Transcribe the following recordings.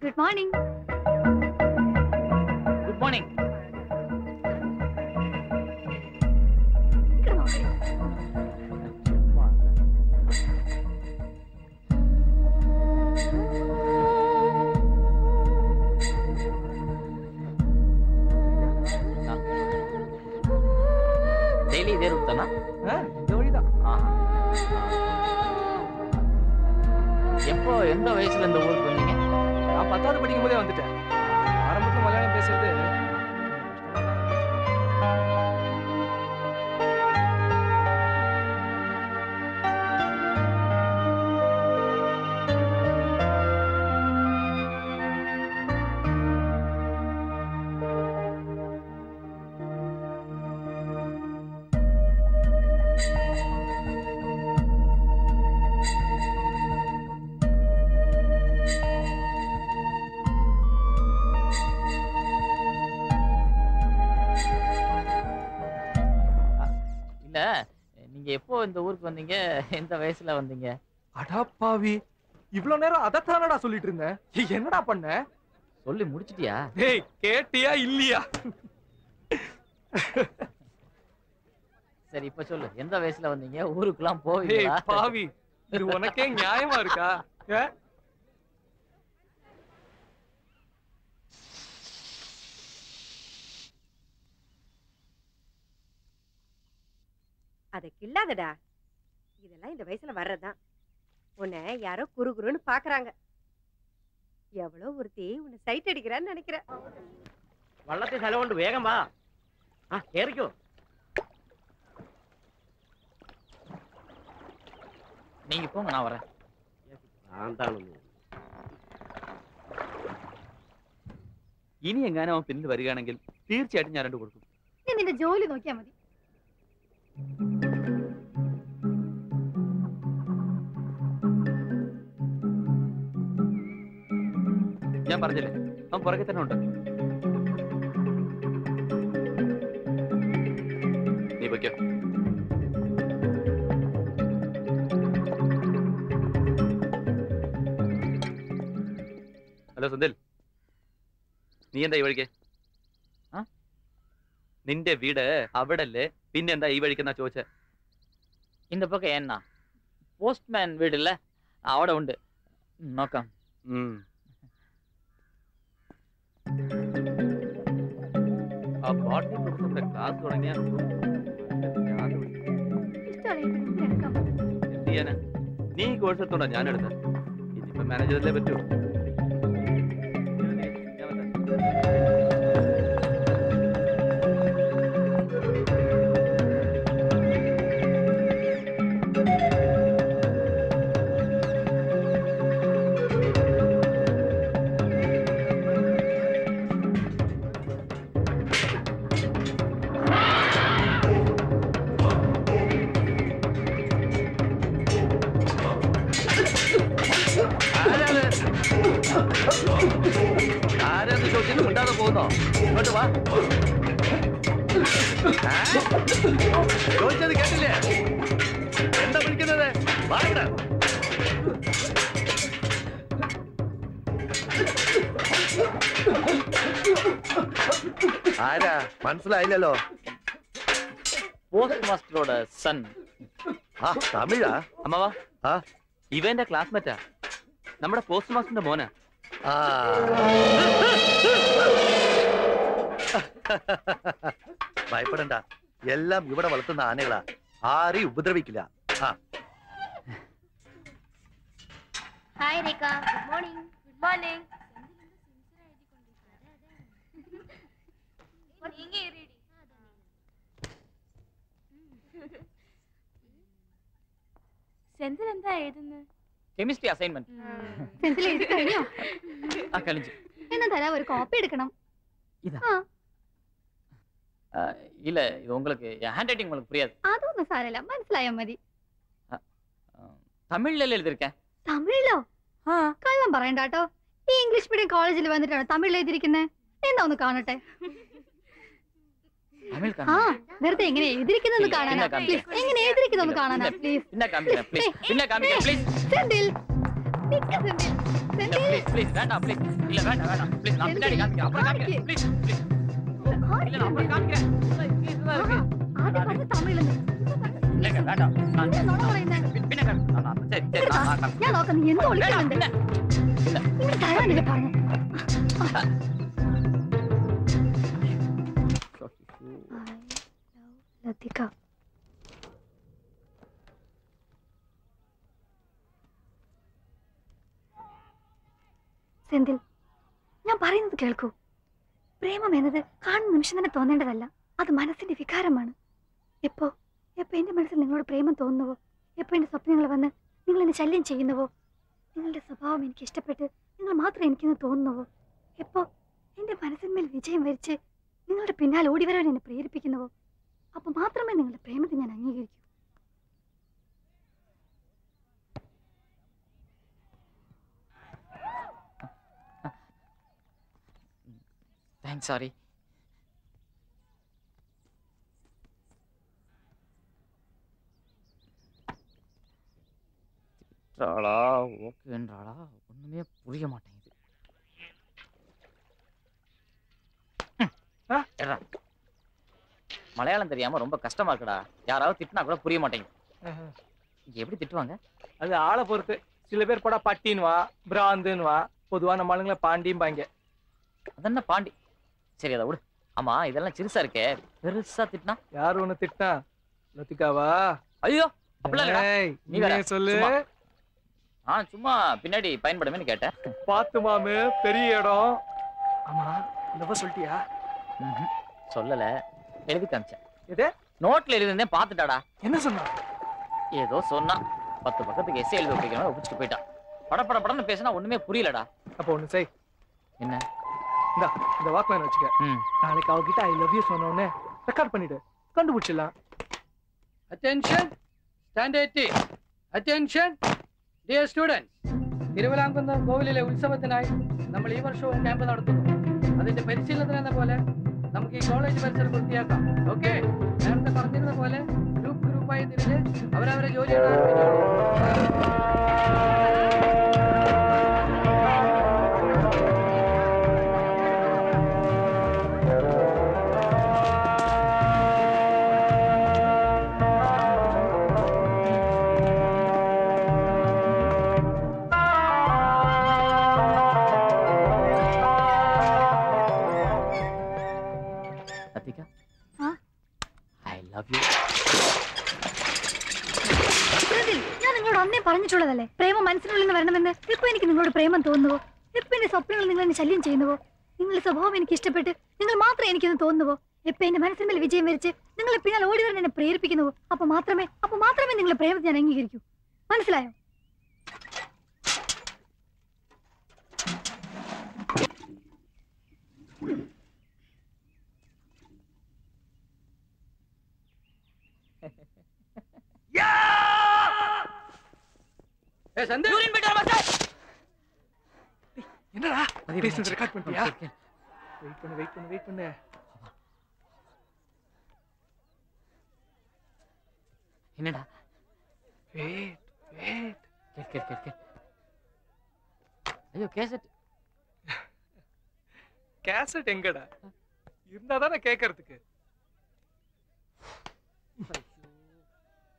Good morning. Good morning. Daily இதே root தானா? இந்த வழிதான். எப்போ எந்த வயசுல இந்த ஊருக்கு வந்தீங்க? நான் 10வது படிக்கும் போதே வந்துட்டேன். ஆரம்பத்துல மலையாளம் பேசுறது நீங்க எப்போ இந்த ஊருக்கு வந்தீங்க? எந்த வயசுல வந்தீங்க? அடப்பாவி, இவ்வளவு நேரம் அதத்தானடா சொல்லிட்டு இருந்தேன். என்னடா பண்ண? சொல்லி முடிச்சிட்டியா? டேய், கேட்டியா இல்லையா? சரி, இப்ப சொல்லு, எந்த வயசுல வந்தீங்க? ஊருக்குலாம் போவீங்களா? டேய் பாவி, இது உனக்கே நியாயமா இருக்கா? அதை கில்லாதடா. இதெல்லாம் இந்த வயசுல வர்றதுதான். உன்னை யாரோ குறுகுறுன்னு பாக்குறாங்க. எவ்வளவு ஒருத்தி உன்னை சைட் அடிக்கிறான்னு நினைக்கிறேன். வள்ளத்தை செலவுண்டு வேகம் வா. ஏறிக்கோ. நீங்க போங்க, நான் வரேன். ഇനി എങ്ങാനും അവൻ പിന്നിൽ വരികയാണെങ്കിൽ തീർച്ചയായിട്ടും ഞാൻ 2 കൊടുക്കും. നിന്റെ ജോലി നോക്കിയാ മതി. ഞാൻ പറഞ്ഞില്ലേ, അവൻ പുറകെ തന്നെ ഉണ്ട്. നീ പൊയ്ക്കോ. ഹലോ സുന്ദൽ, നീ എന്താ ഈ വഴിക്ക്? നിന്റെ വീട് അവിടല്ലേ, പിന്നെ എന്താ ഈ വഴിക്കെന്നാ ചോദിച്ചേ? இந்த பக்கம் என்ன போஸ்ட்மேன் வீடு இல்ல, അവിടെ ഉണ്ട്. നോക്കാം. ആ ബോട്ടണി പ്രൊഫസറുടെ ക്ലാസ് തുടങ്ങിയ എന്ത് ചെയ്യാനാ? നീ കോഴ്സ് എടുത്തോണ്ടാ ഞാൻ എടുത്തത്. ഇതിപ്പോ മാനേജറല്ലേ പറ്റൂ. ആരാന്ന് ചോദിച്ചിട്ട് മിണ്ടാതെ പോകുന്നോ? ഇങ്ങോട്ട് വാ. ചോദിച്ചത് കേട്ടില്ലേ? എന്താ വിളിക്കുന്നത്? വാ ഇവിടെ. ആരാ മനസ്സിലായില്ലല്ലോ? Post മാസ്റ്ററോட sun. തമിഴാ? അമ്മവാ, ഇവന്റെ ക്ലാസ്മേറ്റാ, നമ്മുടെ പോസ്റ്റ് മാസ്റ്ററിന്റെ മോനാ. ഭയപ്പെടണ്ട, എല്ലാം ഇവിടെ വളർത്തുന്ന ആനകളാ, ആരെയും ഉപദ്രവിക്കില്ല. Hi Rekha, good morning. Good morning. Senthil എന്താ എഴുതുന്നത്? Chemistry assignment. സെന്തിൽ എഴുതി കഴിഞ്ഞോ? കഴിഞ്ഞു. എന്നാ തരാം, ഒരു കോപ്പി എടുക്കണം. ഇതാ இல்ல, இது உங்களுக்கு ஹேண்ட் ரைட்டிங் உங்களுக்கு புரியாது. അതൊന്നും സാരമില്ല, മനസ്സിലായാ മതി. തമിഴിലല്ലേ എഴുതിയിരിക്കേ? തമിഴിലോ? കള്ളം പറയണ്ട കേട്ടോ. ഈ ഇംഗ്ലീഷ് മീഡിയം കോളേജിൽ വന്നിട്ടാണ് തമിഴിൽ എഴുതിയിരിക്കുന്നത്. എന്താ ഒന്ന് കാണട്ടെ. തമിഴ് ആ വെറുതെ എങ്ങനെ എഴുതിയിരിക്കുന്നൊന്ന് കാണാനാ പിന്നെ കാണിക്കാം. പ്ലീസ് എങ്ങനെ എഴുതിയിരിക്കുന്നൊന്ന് കാണാനാ പ്ലീസ് പിന്നെ കാമിക്കാം പ്ലീസ് പിന്നെ കാമിക്കാം പ്ലീസ് സെന്തിൽ നിക്ക സെന്തിൽ സെന്തിൽ പ്ലീസ് പ്ലീസ് வேண்டாம் ப்ளீஸ் இல்ல வேண்டாம் வேண்டாம் ப்ளீஸ் நான் பின்னாடி காமிக்கிறேன் அப்புறம் காமிக்கிறேன் ப்ளீஸ் ப்ளீஸ் இல்ல நான் அப்புறம் காமிக்கிறேன் ப்ளீஸ் வா இருக்கு ആദ്യം പറഞ്ഞ തമിഴിലെന്ന് இல்லங்க வேண்டாம் நான் നോണ പറയുന്നേ പിന്നെ കാണിക്കാം சரி சரி நான் ഞാൻ നോക്കാം നീ എന്തോ ഒളിക്കുന്നുണ്ട് പിന്നെ ഇങ്ങനെ തരാനല്ലേ പറഞ്ഞു ലതിക സെന്തിൽ ഞാൻ പറയുന്നത് കേൾക്കൂ പ്രേമം എന്നത് കാണുന്ന നിമിഷം തന്നെ തോന്നേണ്ടതല്ല അത് മനസ്സിന്റെ വികാരമാണ് എപ്പോ എന്റെ മനസ്സിൽ നിങ്ങളോട് പ്രേമം തോന്നുന്നുവോ എപ്പോ എന്റെ സ്വപ്നങ്ങൾ വന്ന് നിങ്ങൾ എന്നെ ശല്യം ചെയ്യുന്നുവോ നിങ്ങളുടെ സ്വഭാവം എനിക്ക് ഇഷ്ടപ്പെട്ട് നിങ്ങൾ മാത്രം എനിക്കെന്ന് തോന്നുന്നുവോ എപ്പോ എന്റെ മനസ്സിന്മേൽ വിജയം വരിച്ച് നിങ്ങളുടെ പിന്നാലെ ഓടി വരാൻ എന്നെ പ്രേരിപ്പിക്കുന്നുവോ അപ്പൊ മാത്രമേ നിങ്ങളുടെ പ്രേമത്തെ ഞാൻ അംഗീകരിക്കൂ தேங்க்ஸ் சாரி திட்டுறாளா ஓகேன்றாளா ஒண்ணுமே புரிய மாட்டேங்குது எட்ரா. மலையாளம் தெரியாம ரொம்ப கஷ்டமா இருக்குடா யாராவது திட்டினா கூட புரிய மாட்டேங்குது இங்க எப்படி திட்டுவாங்க அது ஆளை பொறுத்து சில பேர் போட பட்டின்வா பிராந்துன்வா பொதுவா நம்ம ஆளுங்களை பாண்டிம்பாங்க அதென்ன பாண்டி சரி அதை விடு ஆமா இதெல்லாம் சிறுசா இருக்கே பெருசா திட்டினா யார் ஒண்ணு திட்டினா லத்திகாவா ஐயோ அப்படிலாம் இல்லடா. ஏய், நீ வேற. நீயே சொல்லு சும்மா. நான் சும்மா பின்னாடி பயன்படுமேன்னு கேட்டேன் பாத்து மாமு பெரிய இடம் ஆமா லவ் சொல்லிட்டியா சொல்லல எழுதி காமிச்சேன் எது நோட்ல எழுதிருந்தேன் பாத்துட்டாடா என்ன சொன்னா ஏதோ சொன்னா 10 பக்கத்துக்கு எஸ்ஏ எழுதி வைக்கிறவங்க ஒப்பிச்சுட்டு போயிட்டான் படன்னு பேசினா ஒண்ணுமே புரியலடா அப்ப ஒண்ணு செய் என்ன இந்த வாக்மேன் வச்சுக்க நாளைக்கு அவகிட்ட ஐ லவ் யூ சொன்ன உடனே ரெக்கார்ட் பண்ணிடு கண்டுபிடிச்சிடலாம் Attention, standard T. Attention, dear students. തിരുവലാംകുന്നം കോവിലിലെ ഉത്സവത്തിനായി നമ്മൾ ഈ വർഷവും ക്യാമ്പ് നടത്തുന്നു. അതിന്റെ പരിശീലനത്തിനെന്ന പോലെ നമുക്ക് ഈ കോളേജ് പരിസരം വൃത്തിയാക്കാം. ഓക്കെ? നേരത്തെ പറഞ്ഞിരുന്ന പോലെ ഗ്രൂപ്പായി തിരിഞ്ഞ് അവരവരെ ജോലികൾ ആരംഭിച്ചോളൂ. ലതിക ആ? ഐ ലവ് യു ഞാൻ നിങ്ങളോട് അന്നേ പറഞ്ഞിട്ടുള്ളതല്ലേ പ്രേമം മനസ്സിനുള്ളിൽ നിന്ന് വരണമെന്ന് ഇപ്പൊ എനിക്ക് നിങ്ങളോട് പ്രേമം തോന്നുവോ ഇപ്പൊ എന്റെ സ്വപ്നങ്ങൾ നിങ്ങൾ എന്നെ ശല്യം ചെയ്യുന്നുവോ നിങ്ങളുടെ സ്വഭാവം എനിക്ക് ഇഷ്ടപ്പെട്ട് നിങ്ങൾ മാത്രം എനിക്കെന്ന് തോന്നുവോ ഇപ്പൊ എന്റെ മനസ്സിന്മേൽ വിജയം വരിച്ച് നിങ്ങളെ പിന്നാലെ ഓടി വരാൻ എന്നെ പ്രേരിപ്പിക്കുന്നുവോ അപ്പൊ മാത്രമേ നിങ്ങളുടെ പ്രേമത്തെ ഞാൻ അംഗീകരിക്കൂ മനസ്സിലായോ என்னடா பேசுறது ரெக்கார்ட் பண்ணிட்டியா வெயிட் பண்ணு என்னடா வெயிட் கேட் ஐயோ கேசட் எங்கடா இருந்தாதானே கேட்கறதுக்கு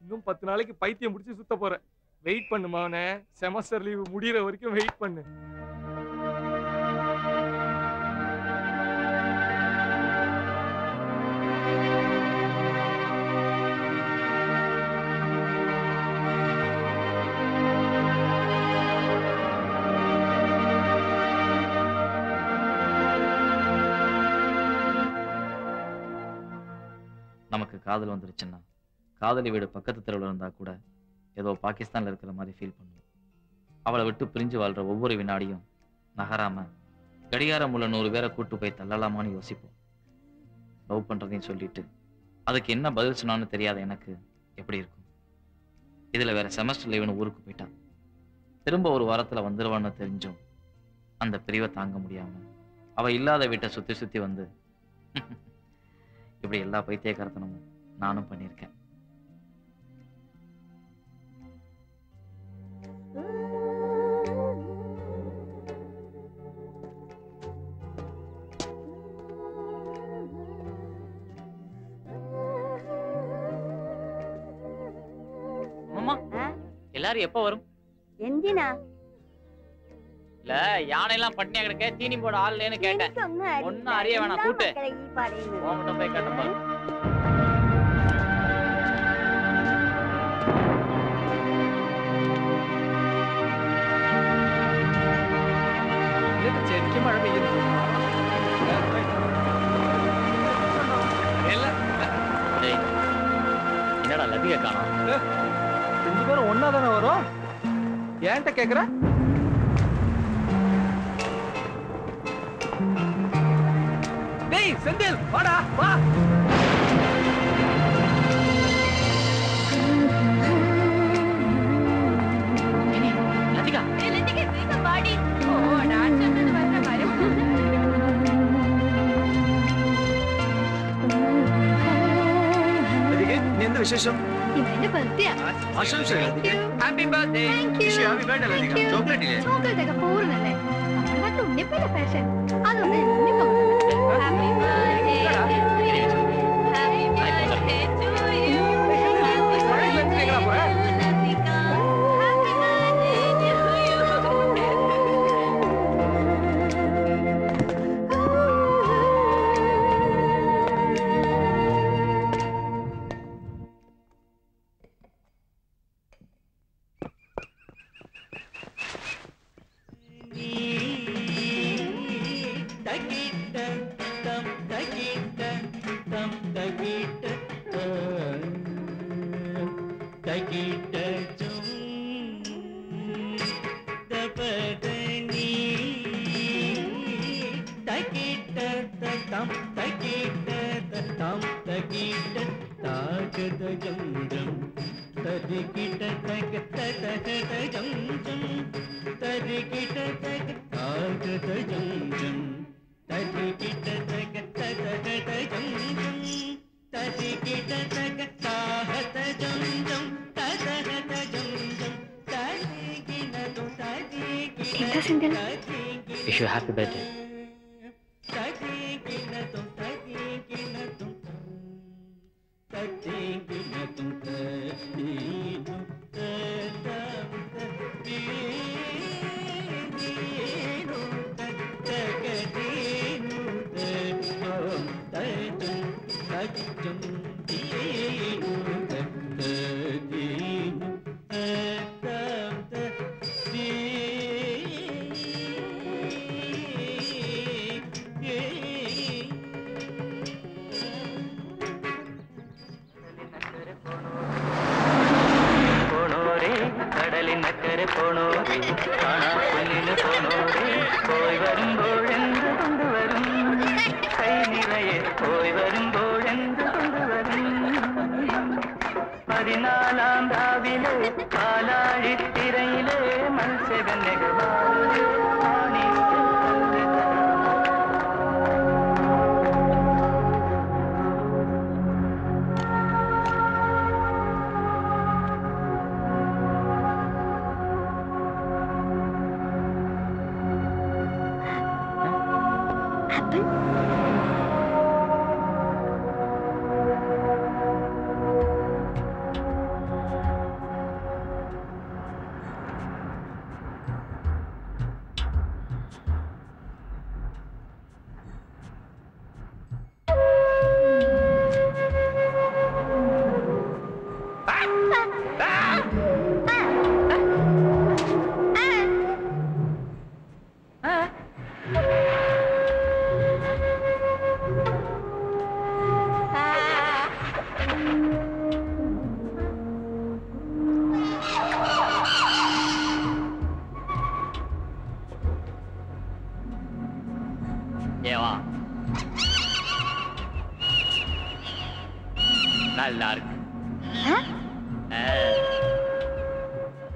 இன்னும் 10 நாளைக்கு பைத்தியம் முடிச்சு சுத்த போறேன் வெயிட் பண்ணுமா அவனே செமஸ்டர் லீவ் முடியற வரைக்கும் வெயிட் பண்ணு நமக்கு காதல் வந்துருச்சுன்னா காதலி வீடு பக்கத்து தெருவில் இருந்தா கூட ஏதோ பாகிஸ்தான்ல இருக்கிற மாதிரி ஃபீல் பண்ணுவோம் அவளை விட்டு பிரிஞ்சு வாழ்ற ஒவ்வொரு வினாடியும் நகராம கடிகாரம் உள்ள 100 பேரை கூட்டு போய் தள்ளலாமான்னு யோசிப்போம் லவ் பண்றதையும் சொல்லிட்டு அதுக்கு என்ன பதில் சொன்னான்னு தெரியாத எனக்கு எப்படி இருக்கும் இதுல வேற செமஸ்டர் லீவுன்னு ஊருக்கு போயிட்டான் திரும்ப ஒரு வாரத்துல வந்துருவான்னு தெரிஞ்சும் அந்த பிரிவை தாங்க முடியாம அவ இல்லாத வீட்டை சுத்தி சுத்தி வந்து இப்படி எல்லா பைத்தியக்காரத்தனமும் நானும் பண்ணியிருக்கேன். எல்லாரும் எப்ப வரும்? எந்தினா இல்ல யானை எல்லாம் பட்டினியா கிடக்க தீனி போட ஆள்லன்னு கேட்டேன். ஒன்னும் அறிய வேணாம், கூட்டு உன்கிட்ட போய் கேட்ட பாரு. ശരിക്കും മഴ പെയ്യുന്നു. என்னடா லதிகா காணோம்? 2 பேரும் ஒன்னா தானே வரும். ஏன்ட்ட கேக்குற? டேய் செந்தில் வாடா வா. லதிகா லதிகா வேக பாடி. ஓ நான் சொன்னது வர வரும். ലതികേ, നീ എന്ത് വിശേഷം? ഇവന്റെ ബർത്ത്ഡേ ആശംസകൾ ലതികേ. Happy birthday. Wish happy birthday Lathika. Chocolate ഇല്ലേ? ചോക്ലേറ്റ് ഒക്കെ പൂർണ്ണല്ലേ നമ്മുടെ ഉണ്ണിപ്പല്ല ഫാഷൻ അതൊന്ന് ഉണ്ണിപ്പം happy birthday happy birthday to you എന്താ Sindhu? Wish you happy birthday.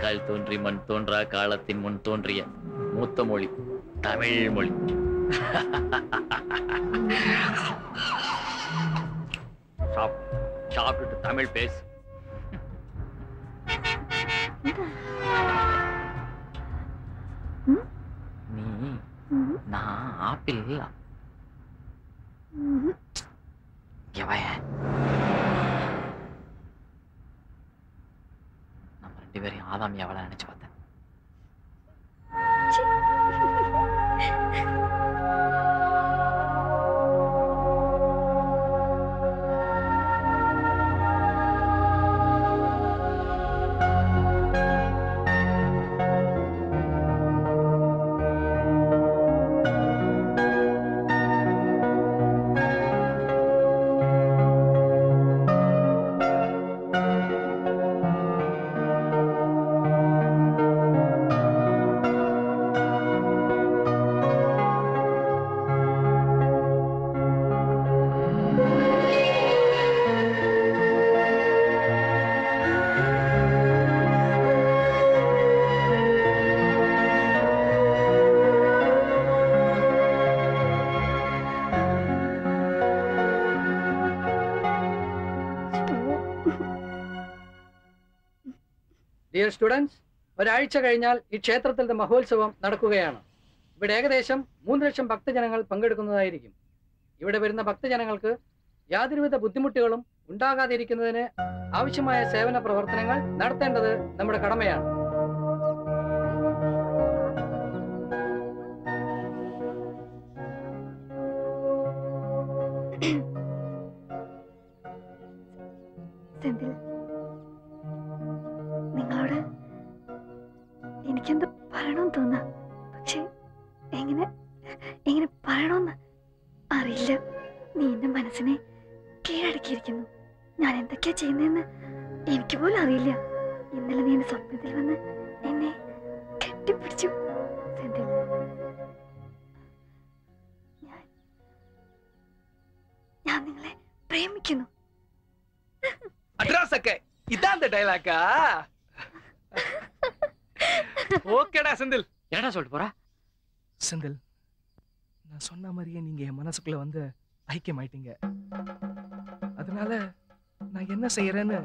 கல் தோன்றி மண் தோன்றா காலத்தின் முன் தோன்றிய மூத்த மொழி தமிழ் மொழி. சாப்பிட்டுட்டு தமிழ் பேசு. நீ நான் ஆப்பிள் நம்ம 2 பேரையும் ஆதாம் எவ்வளவு நினைச்சு பார்த்தேன். ഡിയർ സ്റ്റുഡൻസ്, ഒരാഴ്ച കഴിഞ്ഞാൽ ഈ ക്ഷേത്രത്തിലെ മഹോത്സവം നടക്കുകയാണ്. ഇവിടെ ഏകദേശം 3 ലക്ഷം ഭക്തജനങ്ങൾ പങ്കെടുക്കുന്നതായിരിക്കും. ഇവിടെ വരുന്ന ഭക്തജനങ്ങൾക്ക് യാതൊരുവിധ ബുദ്ധിമുട്ടുകളും ഉണ്ടാകാതിരിക്കുന്നതിന് ആവശ്യമായ സേവന പ്രവർത്തനങ്ങൾ നടത്തേണ്ടത് നമ്മുടെ കടമയാണ്. നിങ്ങളോട് എനിക്കെന്ത് പറയണമെന്ന് തോന്നാ, പക്ഷെ എങ്ങനെ പറയണമെന്ന് അറിയില്ല. നീ എന്റെ മനസ്സിനെ കീഴടക്കിയിരിക്കുന്നു. ഞാൻ എന്തൊക്കെയാ ചെയ്യുന്നതെന്ന് എനിക്ക് പോലും അറിയില്ല. ഇന്നലെ നീ എന്റെ സ്വപ്നത്തിൽ വന്ന് എന്നെ കെട്ടിപ്പിടിച്ചു. ഞാൻ നിങ്ങളെ പ്രേമിക്കുന്നു. அட்ராஸக்கே இதான் அந்த டயலாக்கா? ஓகேடா செந்தில். என்னடா சொல்லிட்டு போறா? செந்தில், நான் சொன்ன மாதிரியே நீங்க என் மனசுக்குள்ள வந்து ஐக்கியமாயிட்டீங்க. அதனால நான் என்ன செய்யறேன்னு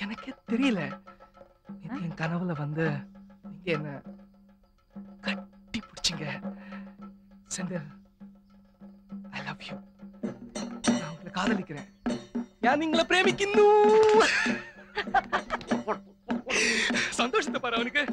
எனக்கே தெரியல. என் கனவுல வந்து நீங்க என்ன கட்டி பிடிச்சிங்க. Senthil, I love you. நான் உங்களை காதலிக்கிறேன். ഞാൻ നിങ്ങളെ പ്രേമിക്കുന്നു. സന്തോഷത്തെ പറ അവനക്ക്.